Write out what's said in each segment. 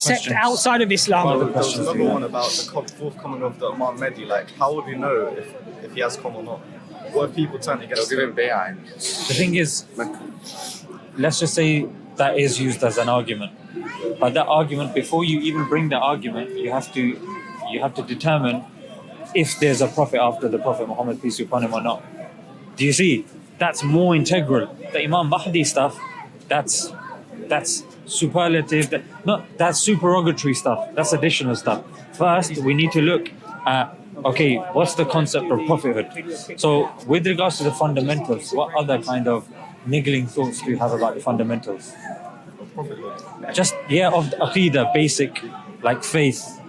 sect outside of Islam. There was another one about the forthcoming of the Imam Mahdi. Like, how would we know if he has come or not? What if people turn against him? The thing is, let's just say that is used as an argument. But that argument, before you even bring the argument, you have to determine if there's a prophet after the Prophet Muhammad, peace be upon him, or not. Do you see? That's more integral. The Imam Mahdi stuff, that's superlative. That's supererogatory stuff. That's additional stuff. First, we need to look at, okay, what's the concept of prophethood? So, with regards to the fundamentals, what other kind of niggling thoughts do you have about the fundamentals? Just, of the Aqidah, basic, like faith.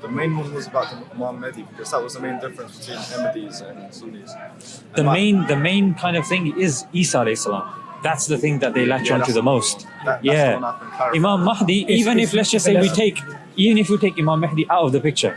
The main one was about the Imam Mahdi, because that was the main difference between Ahmadis and Sunnis. The main kind of thing is Isa alayhi salam. That's the thing that they latch onto the most. That's the one I've been clarifying. Imam Mahdi, even if let's just say we take Imam Mahdi out of the picture,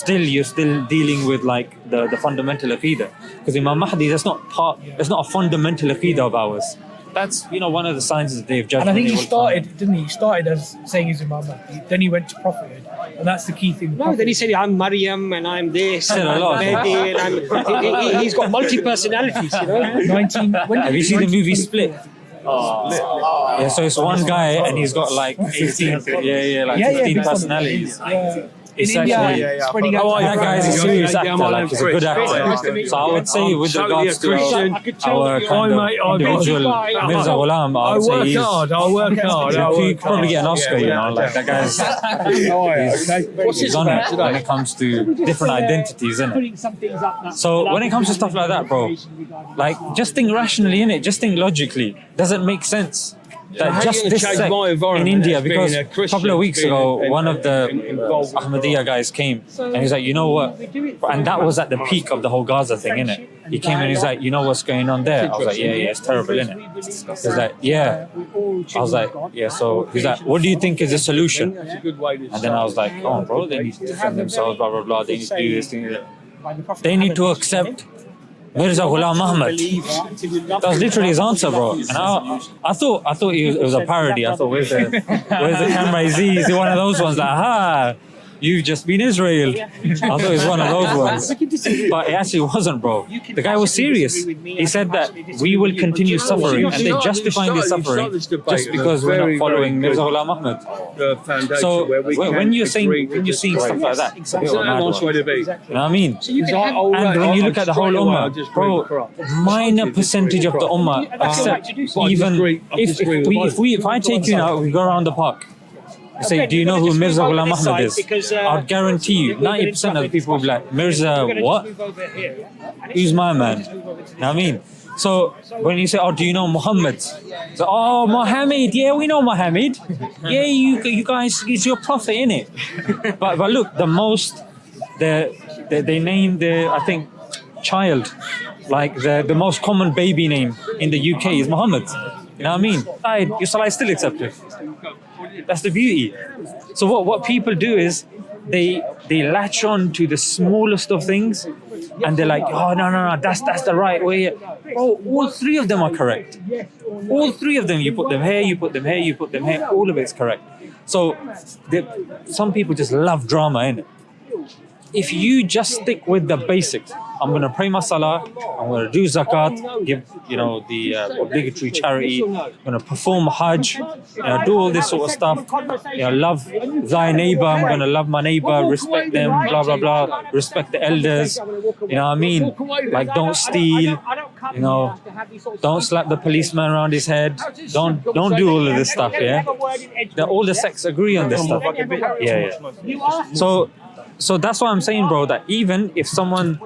you're still dealing with like the fundamental Aqidah. Because Imam Mahdi, that's not a fundamental Aqidah of ours. That's one of the signs of the Day of Judgment. And I think he started, didn't he? He started as saying he's Imam Mahdi. Then he went to prophethood. And that's the key thing. No, then he said, I'm Maryam and I'm this. Said a lot. He's got multi-personalities, 19. Have you seen the movie Split? Yeah, so it's one guy and he's got like 18, 15 personalities. It's actually, spreading out. that guy is a serious actor, like he's a good actor. So I would say with regards to our kind of individual Mirza Ghulam, I would say he could probably get an Oscar, like that guy's he's on it when it comes to different identities, innit? So when it comes to stuff like that, bro, like just think rationally, innit? Just think logically. Does it make sense? That just this sect in India, because a couple of weeks ago, one of the Ahmadiyya guys came and he's like, you know what? And that was at the peak of the whole Gaza thing, innit? He came and he's like, you know what's going on there? I was like, yeah, it's terrible, innit? He's like, yeah. I was like, yeah, so he's like, what do you think is the solution? And then I was like, oh, bro, they need to defend themselves, blah, blah, blah. They need to do this thing. They need to accept Mirza Ghulam Ahmad. That was literally his answer, bro. And I thought it was a parody. I thought, where's the camera? Is he one of those ones like, aha, you've just been Israel? I thought it was one of those ones. But it actually wasn't, bro. The guy was serious. He said that we will continue suffering, and they're justifying the suffering just because we're not following Mirza Ghulam Ahmad. So when you're seeing stuff like that, it's a bit of a mad one. You know what I mean? And when you look at the whole ummah, bro, minor percentage of the ummah accept, even if I take you now, we go around the park. Say, do you know who Mirza Ghulam Ahmad is? I'll guarantee you, 90% of the people will be like, Mirza what? Who's my man? You know what I mean? So when you say, oh, do you know Muhammad? So, oh, Muhammad, yeah, we know Muhammad. Yeah, you guys, he's your prophet, innit? But look, they named the, I think, child, like the most common baby name in the UK is Muhammad. You know what I mean? Your salah is still accepted. That's the beauty. So what people do is they latch on to the smallest of things, and they're like, oh no, that's the right way. Bro, all three of them are correct. All three of them, you put them here, you put them here, you put them here, all of it's correct. So some people just love drama, innit? If you just stick with the basics, I'm going to pray my salah, I'm going to do zakat, give, the obligatory charity, I'm going to perform hajj, do all this sort of stuff, love thy neighbor, I'm going to love my neighbor, respect them, blah, blah, blah, respect the elders, you know what I mean? Like, don't steal, don't slap the policeman around his head, don't do all of this stuff, yeah? All the sects agree on this stuff. Yeah. So that's why I'm saying, bro, that even if someone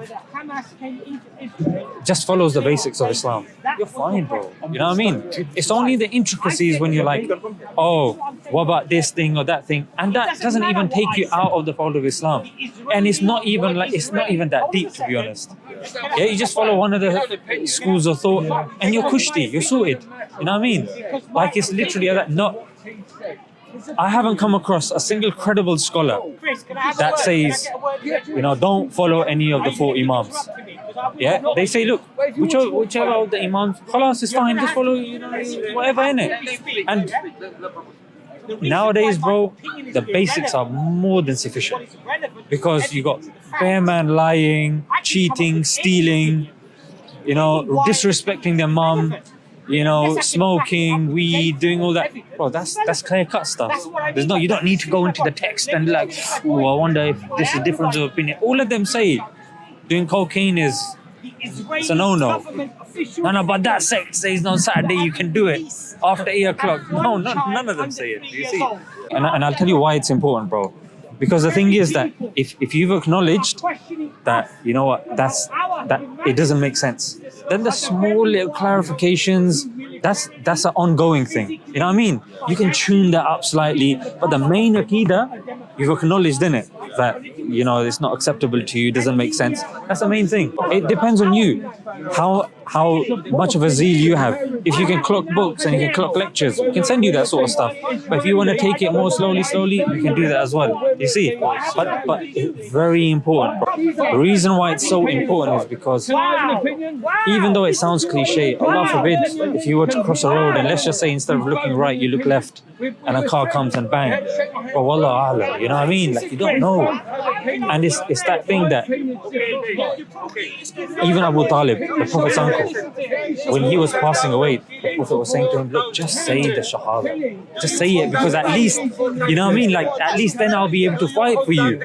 just follows the basics of Islam, you're fine, bro. You know what I mean? It's only the intricacies when you're like, oh, what about this thing or that thing? And that doesn't even take you out of the fold of Islam. And it's not even that deep, to be honest. Yeah, you just follow one of the schools of thought and you're kushti, you're sorted. You know what I mean? Like, it's literally that. I haven't come across a single credible scholar that says, don't follow any of the four imams. Yeah, they say, look, whichever of the imams, khalas is fine, just follow, whatever, innit? And nowadays, bro, the basics are more than sufficient. Because you got bare man lying, cheating, stealing, you know, disrespecting their mum, you know, smoking, weed, doing all that. Bro, that's clear cut stuff. You don't need to go into the text and like, oh, I wonder if this is difference of opinion. All of them say doing cocaine it's a no-no. No, but that sect says on Saturday you can do it after 8 o'clock. No, none of them say it. Do you see? And I'll tell you why it's important, bro. Because the thing is that if you've acknowledged that, you know what, that it doesn't make sense, then the small little clarifications, that's an ongoing thing. You know what I mean? You can tune that up slightly, but the main aqidah, you've acknowledged in it that, you know, it's not acceptable to you, doesn't make sense. That's the main thing. It depends on you, how much of a zeal you have. If you can clock books and you can clock lectures, we can send you that sort of stuff. But if you want to take it more slowly, we can do that as well. You see? But it's very important. The reason why it's so important is because even though it sounds cliche, Allah forbid, if you were to cross a road and let's just say instead of looking right, you look left and a car comes and bang. But wallah a'lam, you know what I mean? Like, you don't know. And it's that thing that even Abu Talib, the Prophet's uncle, when he was passing away, the Prophet was saying to him, look, just say the Shahada. Just say it, because at least, you know what I mean? Like, at least then I'll be able to fight for you.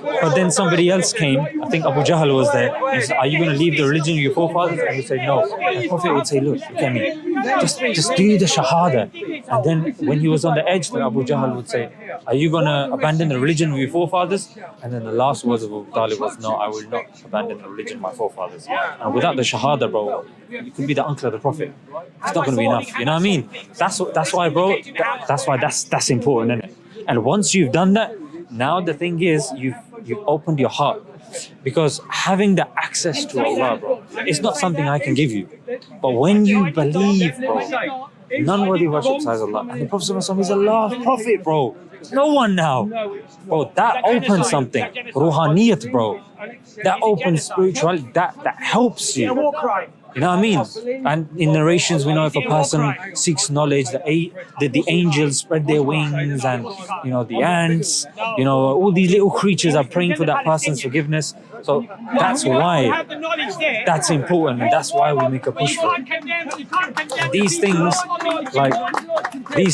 But then somebody else came, I think Abu Jahl was there, and he said, are you going to leave the religion of your forefathers? And he said, no. And the Prophet would say, look at me, just do the Shahada. And then when he was on the edge, then Abu Jahl would say, are you going to abandon the religion of your forefathers? And then the last words of Abu Talib was, no, I will not abandon the religion of my forefathers. And without the Shahada, bro, you could be the uncle of the Prophet. It's not going to be enough. You know what I mean? That's why, bro, that's important, isn't it? And once you've done that, now the thing is, you've opened your heart. Because having the access to Allah, bro, it's not something I can give you. But when you believe, bro, none worthy worship besides Allah. And the Prophet ﷺ is Allah's Prophet, bro. There's no one now. Bro, that opens something. Ruhaniyat, bro. That opens spirituality. That helps you. You know what I mean? And in narrations, we know if a person seeks knowledge, the angels spread their wings, and, you know, the ants, you know, all these little creatures are praying for that person's forgiveness. So that's why that's important, and that's why we make a push for it. These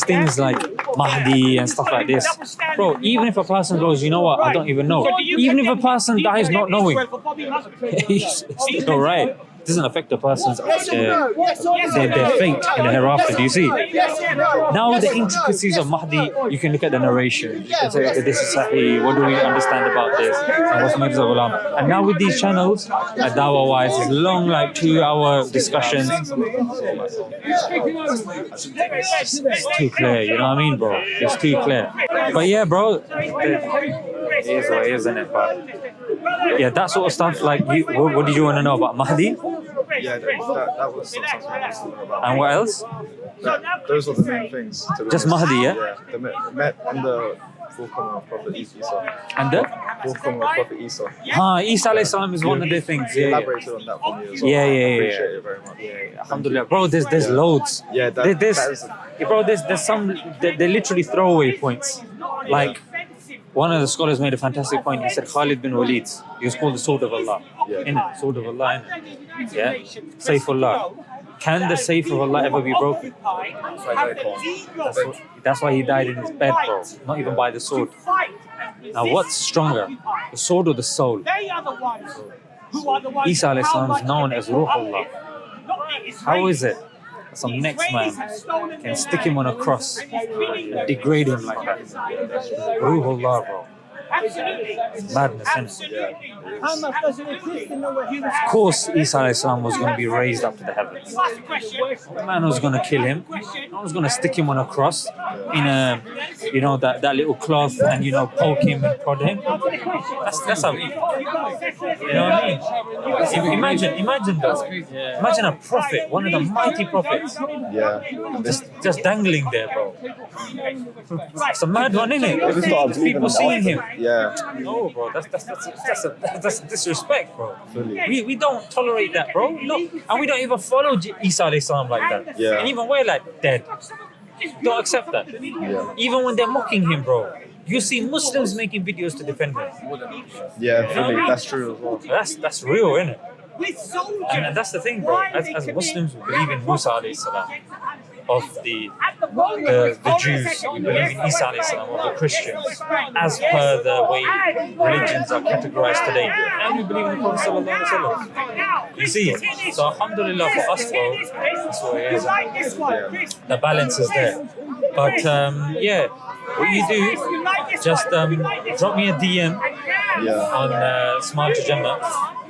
things like Mahdi and stuff like this, bro, even if a person goes, you know what, I don't even know. Even if a person dies not knowing, it's still alright. It doesn't affect the person's their fate in the hereafter. Do you see? Now with the intricacies of Mahdi, you can look at the narration. You can say, okay, this is Sahih. What do we understand about this? And what's Mirza Ghulam? And now with these channels, dawah-wise, it's long, like 2-hour discussions. It's too clear. You know what I mean, bro? It's too clear. But yeah, bro, it is what it is, isn't it? But yeah, that sort of stuff. Like, what did you want to know about Mahdi? Yeah, that was something I wanted to know about. And what else? Those are the main things. To be Just honest. Mahdi, yeah? Yeah, the Met and the forthcoming of Prophet Isa. And the? Forthcoming of Prophet Isa. Isa alayhi salam is one of the things. He Yeah, elaborated on that for me as well. Yeah. I appreciate it very much. Yeah. Alhamdulillah. Bro, there's loads. Yeah, there's some, they're literally throwaway points. Like, one of the scholars made a fantastic point. He said Khalid bin Walid, he was called the Sword of Allah. Innit? Sword of Allah, innit? Yeah? Saifullah. Can the Saif of Allah ever be broken? That's why he died in his bed, bro. Not even by the sword. Now, what's stronger? The sword or the soul? Isa alayhi salam is known as Ruhullah. How is it some next man can stick him on a cross and degrade him like that? Ruhullah, bro. Madness, isn't it? Of course, Isa alayhi salam was going to be raised up to the heavens. The man was going to kill him. No was going to stick him on a cross in a, you know, that little cloth, and, you know, poke him and prod him. That's how, you know what I mean? Imagine though. Imagine a prophet, one of the mighty prophets. Yeah. Just dangling there, bro. It's a mad one, isn't it? People seeing him. Yeah. No, bro, that's disrespect, bro. We don't tolerate that, bro. No, and we don't even follow Isa alayhi salam like that. Yeah. And even we're like dead. don't accept that. Yeah. Even when they're mocking him, bro. You see Muslims making videos to defend him. Yeah, fully. That's true as well. That's real, isn't it? And that's the thing, bro. As Muslims, we believe in Musa alayhi salam, of the Jews. We believe in Isa alayhi salam, of the Christians, as per the way religions are categorized today. And we believe in the Prophet sallallahu alaihi wasallam. You see, so alhamdulillah for us, bro, that's what it is. The balance is there. But yeah, what you do, just drop me a DM on Smile2jannah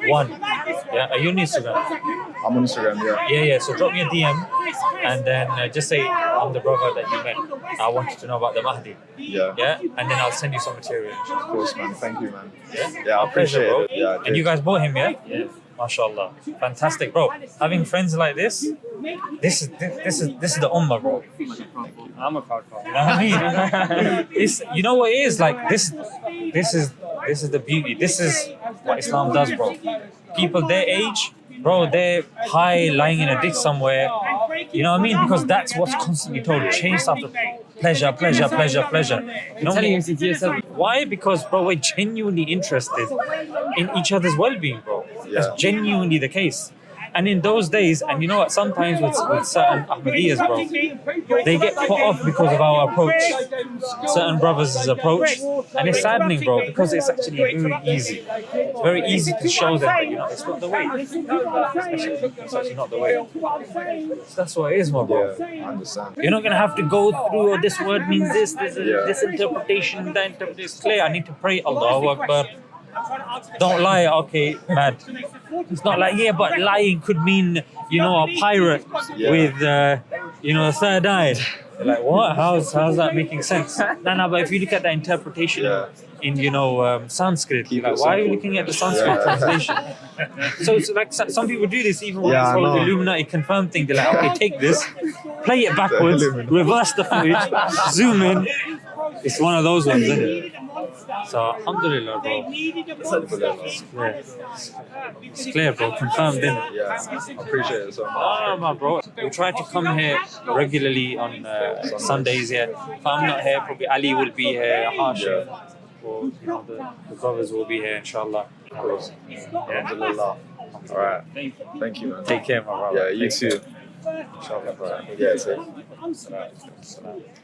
1. Yeah, are you on Instagram? I'm on Instagram, yeah. Yeah. So drop me a DM and then just say I'm the brother that you met. I wanted to know about the Mahdi. Yeah. Yeah, and then I'll send you some material. Of course, man. Thank you, man. Yeah, Yeah, I appreciate bro. it. Yeah, And you guys bought him, yeah? Yeah. MashaAllah. Fantastic, bro. Having friends like this is the ummah, bro. I'm a proud father. You know what I mean? It's, you know what it is? Like this is the beauty. This is what Islam does, bro. People their age, bro, they're high, lying in a ditch somewhere. You know what I mean? Because that's what's constantly told. Chase after pleasure. You know Telling him since year 7. why? Because, bro, we're genuinely interested in each other's well-being, bro. Yeah. That's genuinely the case. And in those days, and you know what, sometimes with certain Ahmadiyyas, bro, they get put off because of our approach, certain brothers' approach. And it's saddening, bro, because it's actually very easy. It's very easy to show them that, you know, it's not the way. It's actually not the way. So that's what it is, my bro. Yeah, I understand. You're not going to have to go through, oh, this word means this interpretation, that interpretation is clear. I need to pray, Allahu Akbar. Don't lie, okay, mad. It's not like, yeah, but lying could mean, you know, a pirate with, you know, a third eye. You're like, what? How's that making sense? No, but if you look at the interpretation in, you know, Sanskrit, you're like, why are you looking at the Sanskrit translation? So it's like some people do this even when it's called the Illuminati confirmed thing. They're like, okay, take this, play it backwards, reverse the footage, zoom in. It's one of those ones, isn't it? So, alhamdulillah, bro. It's clear. It's clear, bro. Confirmed, isn't it? Yeah, I appreciate it so much. Oh, my bro. We try to come here regularly on Sundays here. If I'm not here, probably Ali will be here, Harsh, or you know, the brothers will be here, inshallah. Of course. Alhamdulillah. All right. Thank you, man. Take care, my brother. Yeah, you too. Inshallah. Yeah, safe.